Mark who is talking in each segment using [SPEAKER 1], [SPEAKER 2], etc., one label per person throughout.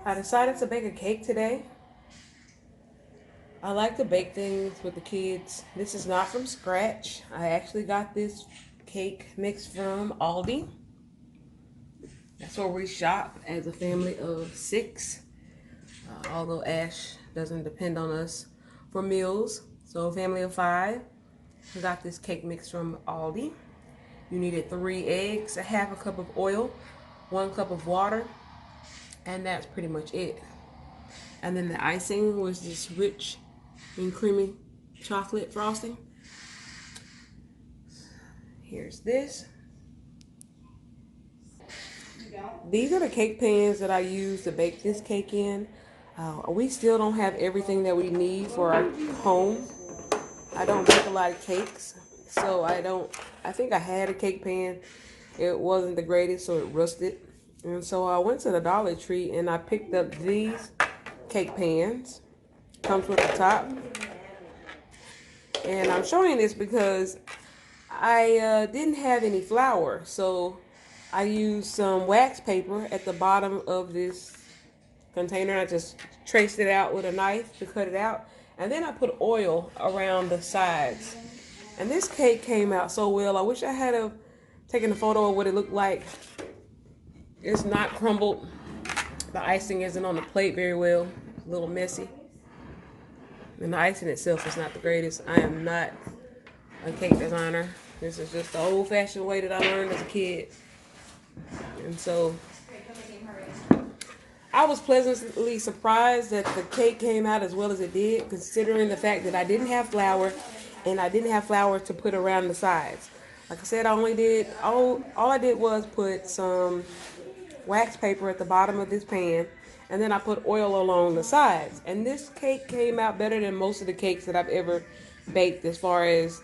[SPEAKER 1] I decided to bake a cake today. I like to bake things with the kids. This is not from scratch. I actually got this cake mix from Aldi. That's where we shop as a family of six. Although Ash doesn't depend on us for meals. So a family of five. I got this cake mix from Aldi. You needed 3 eggs, a half a cup of oil, 1 cup of water, and that's pretty much it. And then the icing was this rich and creamy chocolate frosting. Here's this. These are the cake pans that I use to bake this cake in. We still don't have everything that we need for our home. I don't bake a lot of cakes, so I think I had a cake pan. It wasn't the greatest, so it rusted. And so I went to the Dollar Tree and I picked up these cake pans. Comes with the top. And I'm showing this because I didn't have any flour, so I used some wax paper at the bottom of this container. I just traced it out with a knife to cut it out, and then I put oil around the sides. And this cake came out so well. I wish I had taken a photo of what it looked like. It's not crumbled. The icing isn't on the plate very well. It's a little messy. And the icing itself is not the greatest. I am not a cake designer. This is just the old-fashioned way that I learned as a kid. And so I was pleasantly surprised that the cake came out as well as it did, considering the fact that I didn't have flour and I didn't have flour to put around the sides. Like I said, all I did was put some wax paper at the bottom of this pan, and then I put oil along the sides. And this cake came out better than most of the cakes that I've ever baked, as far as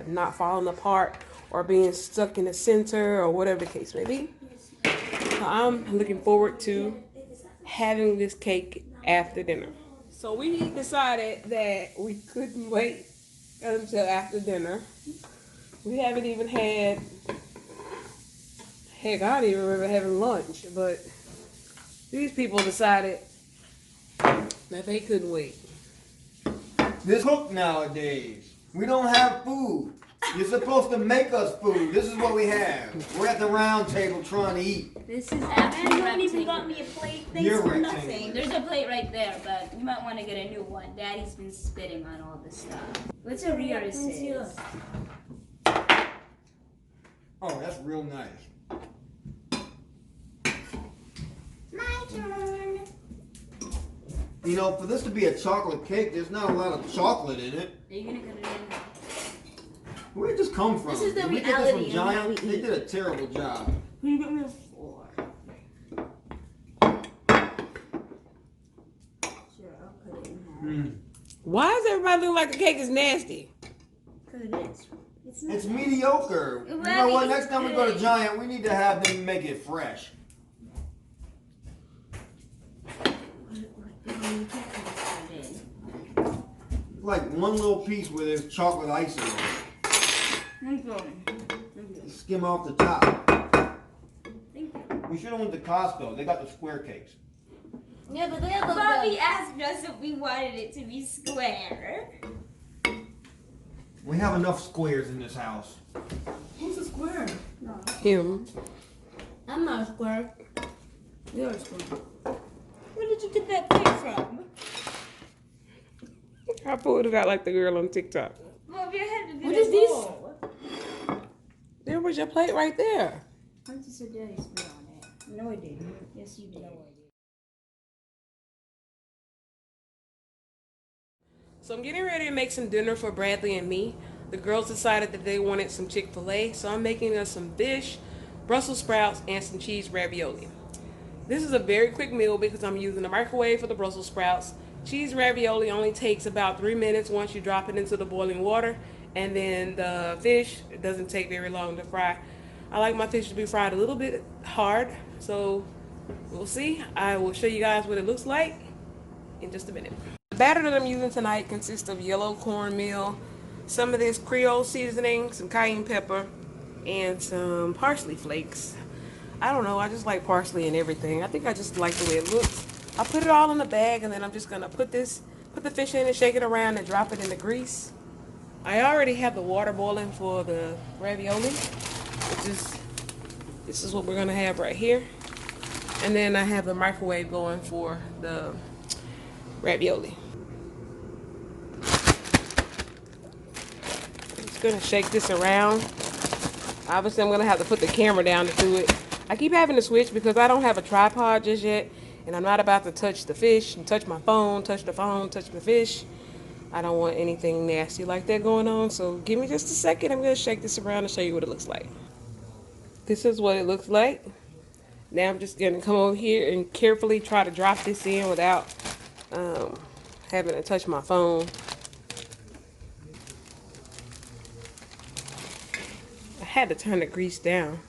[SPEAKER 1] not falling apart or being stuck in the center or whatever the case may be. So I'm looking forward to having this cake after dinner. So we decided that we couldn't wait until after dinner. We haven't even had, heck, I don't even remember having lunch, but these people decided that they couldn't wait.
[SPEAKER 2] This hook nowadays. We don't have food. You're supposed to make us food. This is what we have. We're at the round table trying to eat.
[SPEAKER 3] This is
[SPEAKER 4] And you haven't even got me a plate. Thanks
[SPEAKER 2] You're
[SPEAKER 4] for
[SPEAKER 2] rectangular.
[SPEAKER 4] nothing.
[SPEAKER 3] There's a plate right there, but you might want to get a new one. Daddy's been spitting on all this stuff. What's a real assist?
[SPEAKER 2] Oh, that's real nice.
[SPEAKER 4] My turn.
[SPEAKER 2] You know, for this to be a chocolate cake, there's not a lot of chocolate in it.
[SPEAKER 3] Are you gonna cut it in?
[SPEAKER 2] Where'd this come from?
[SPEAKER 4] This is the
[SPEAKER 2] Did we get this
[SPEAKER 4] reality
[SPEAKER 2] from
[SPEAKER 4] of how
[SPEAKER 2] Giant?
[SPEAKER 4] we
[SPEAKER 2] They
[SPEAKER 4] eat.
[SPEAKER 2] did a terrible job.
[SPEAKER 4] Can you get me a fork? Sure, I'll cut it in half.
[SPEAKER 1] Why does everybody look like the cake is nasty?
[SPEAKER 4] Because it is. It's not.
[SPEAKER 2] It's mediocre. You know
[SPEAKER 3] Well,
[SPEAKER 2] what?
[SPEAKER 3] it's
[SPEAKER 2] Next time we go to
[SPEAKER 3] good.
[SPEAKER 2] Giant, we need to have them make it fresh.
[SPEAKER 3] You can't cut it in.
[SPEAKER 2] Like one little piece where there's chocolate icing on
[SPEAKER 3] Thank you.
[SPEAKER 2] it. Skim off the top.
[SPEAKER 4] Thank you.
[SPEAKER 2] We should have went to Costco. They got the square cakes.
[SPEAKER 4] Yeah, but they have
[SPEAKER 3] Bobby asked us if we wanted it to be square.
[SPEAKER 2] We have enough squares in this house.
[SPEAKER 4] Who's a square? No.
[SPEAKER 1] Him.
[SPEAKER 4] I'm not a square. You're a square. Where did you get that plate from?
[SPEAKER 1] I pulled it out like the girl on TikTok.
[SPEAKER 3] Bobby, I had to do
[SPEAKER 4] What
[SPEAKER 3] that
[SPEAKER 4] is this?
[SPEAKER 3] bowl.
[SPEAKER 1] There was your plate right there.
[SPEAKER 3] I just said Daddy spit on it. No, I didn't. Yes, you did. No, I did.
[SPEAKER 1] So I'm getting ready to make some dinner for Bradley and me. The girls decided that they wanted some Chick-fil-A, so I'm making us some fish, Brussels sprouts, and some cheese ravioli. This is a very quick meal because I'm using the microwave for the Brussels sprouts. Cheese ravioli only takes about 3 minutes once you drop it into the boiling water, and then the fish, it doesn't take very long to fry. I like my fish to be fried a little bit hard, so we'll see. I will show you guys what it looks like in just a minute. The batter that I'm using tonight consists of yellow cornmeal, some of this Creole seasoning, some cayenne pepper, and some parsley flakes. I don't know, I just like parsley and everything. I think I just like the way it looks. I'll put it all in a bag, and then I'm just gonna put the fish in and shake it around and drop it in the grease. I already have the water boiling for the ravioli, this is what we're gonna have right here. And then I have the microwave going for the ravioli. I'm just gonna shake this around. Obviously, I'm gonna have to put the camera down to do it. I keep having to switch because I don't have a tripod just yet, and I'm not about to touch the fish and touch my phone, touch the phone, touch the fish. I don't want anything nasty like that going on, so give me just a second. I'm gonna shake this around and show you what it looks like. This is what it looks like. Now I'm just gonna come over here and carefully try to drop this in without having to touch my phone. I had to turn the grease down.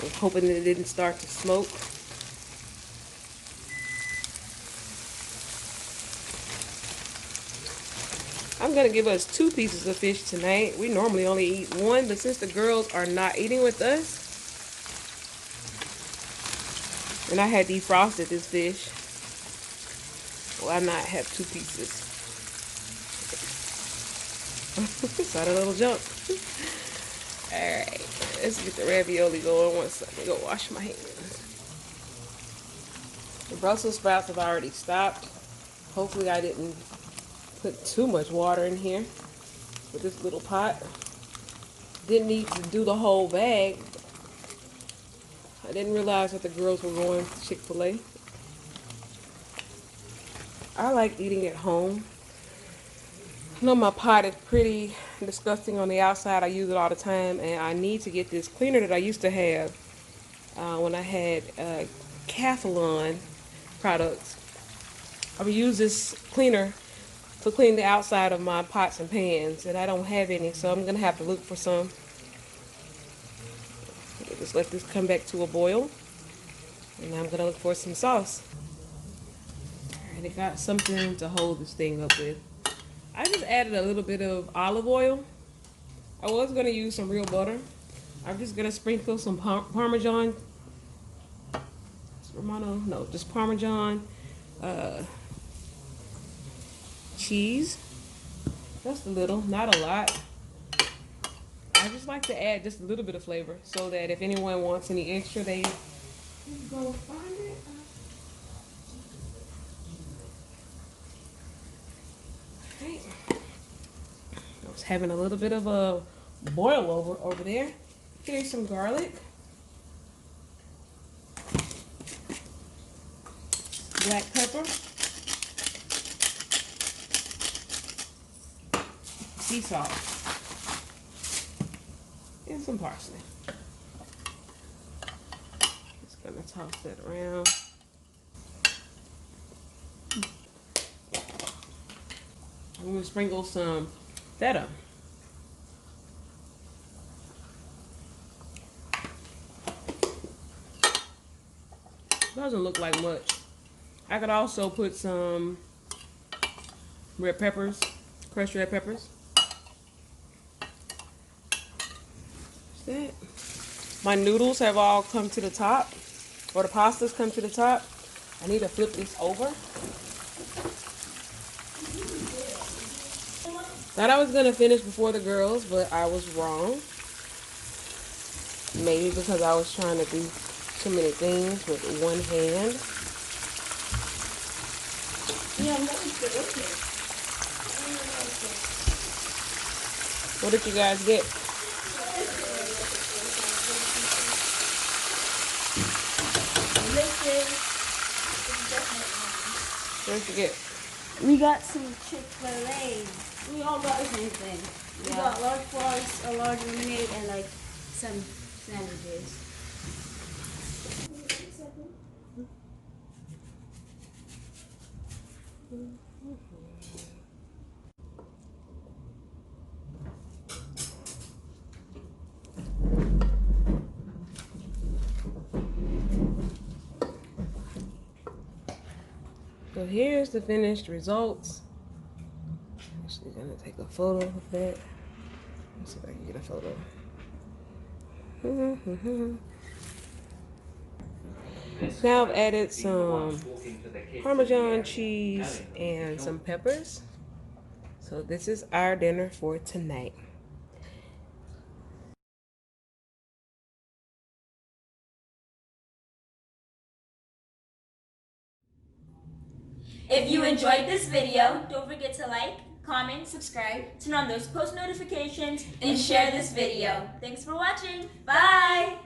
[SPEAKER 1] I'm hoping that it didn't start to smoke. I'm gonna give us 2 pieces of fish tonight. We normally only eat 1, but since the girls are not eating with us, and I had defrosted this fish, why not have 2 pieces? Saw the little jump. Alright, let's get the ravioli going. One second, go wash my hands. The Brussels sprouts have already stopped. Hopefully I didn't put too much water in here with this little pot. Didn't need to do the whole bag. I didn't realize that the girls were going to Chick-fil-A. I like eating at home. I know my pot is pretty disgusting on the outside. I use it all the time, and I need to get this cleaner that I used to have when I had Cathlon products. I would use this cleaner to clean the outside of my pots and pans, and I don't have any, so I'm gonna have to look for some. Just let this come back to a boil, and I'm gonna look for some sauce. And it got something to hold this thing up with. I just added a little bit of olive oil. I was gonna use some real butter. I'm just gonna sprinkle some Parmesan. Romano, no, just Parmesan cheese. Just a little, not a lot. I just like to add just a little bit of flavor so that if anyone wants any extra, they go find it. Okay. I was having a little bit of a boil over there. Here's some garlic. Black pepper. Sea salt. And some parsley. Just gonna toss that around. I'm gonna sprinkle some feta. Doesn't look like much. I could also put some red peppers, crushed red peppers. That. My noodles have all come to the top, or the pasta's come to the top. I need to flip this over. Thought I was gonna finish before the girls, but I was wrong. Maybe because I was trying to do too many things with one hand. What did you guys get? What did you get?
[SPEAKER 4] We got some Chick-fil-A. We all got the same thing. We got large fries, a large lemonade, and like some sandwiches.
[SPEAKER 1] So here's the finished results. Actually gonna take a photo of that. Let's see if I can get a photo. Now I've added some Parmesan cheese and some peppers. So this is our dinner for tonight.
[SPEAKER 3] If you enjoyed this video, don't forget to like, comment, subscribe, turn on those post notifications, and share this video. Thanks for watching. Bye!